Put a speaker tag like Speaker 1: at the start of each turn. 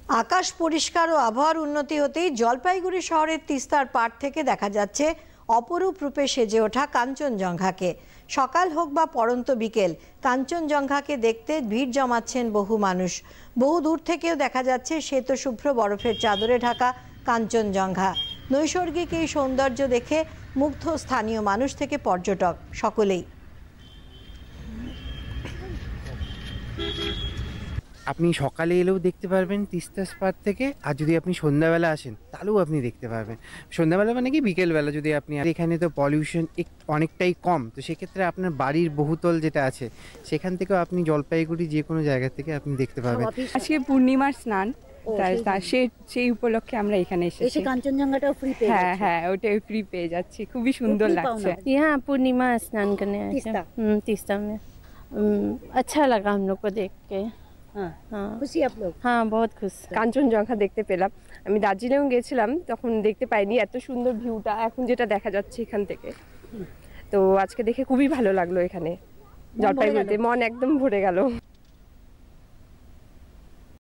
Speaker 1: আকাশ পরিষ্কার ও আবহাওয়ার উন্নতি হতেই জলপাইগুড়ি শহরের তিস্তার পাড় থেকে দেখা যাচ্ছে অপরূপ রূপে সেজে ওঠা কাঞ্চনজঙ্ঘাকে। সকাল হোক বা পড়ন্ত বিকেল, কাঞ্চনজঙ্ঘাকে দেখতে ভিড় জমাচ্ছেন বহু মানুষ। বহু দূর থেকেও দেখা যাচ্ছে শ্বেতশুভ্র বরফের চাদরে ঢাকা কাঞ্চনজঙ্ঘা। নৈসর্গিক এই সৌন্দর্য দেখে মুগ্ধ স্থানীয় মানুষ থেকে পর্যটক সকলেই।
Speaker 2: আপনি সকালে এলেও দেখতে পারবেন তিস্তা পাড় থেকে, আর যদি আপনি সন্ধ্যাবেলা আসেন তাহলেও আপনি দেখতে পারবেন। সন্ধ্যাবেলা মানে কি বিকেলবেলা যদি আপনি, এখানে তো পলিউশন অনেকটাই কম, তো সেক্ষেত্রে আপনার বাড়ির বহুতল যেটা আছে সেখান থেকেও আপনি জলপাইগুড়ি যে কোনো জায়গা থেকে আপনি দেখতে পাবেন।
Speaker 3: আজকে পূর্ণিমার স্নান, সেই উপলক্ষে আমরা এখানে এসেছি।
Speaker 4: কাঞ্চনজঙ্ঘাটাও ফ্রি পেয়ে যাচ্ছি।
Speaker 3: হ্যাঁ, ওটাই ফ্রি পেয়ে যাচ্ছি, খুবই সুন্দর লাগছে।
Speaker 5: यहाँ पूर्णिमा स्नान करने आए थे तीस्ता में। अच्छा लगा हम लोग को देख के।
Speaker 4: हाँ, খুশি आप लोग?
Speaker 5: हाँ, बहुत खुश।
Speaker 3: কাঞ্চনজঙ্ঘা দেখতে পেলাম। আমি দার্জিলিং গেছিলাম, তখন দেখতে পাইনি এত সুন্দর ভিউটা এখন যেটা দেখা যাচ্ছে এখান থেকে। তো আজকে দেখে খুবই ভালো লাগলো, এখানে জলপাইগুড়িতে মন একদম ভরে গেল।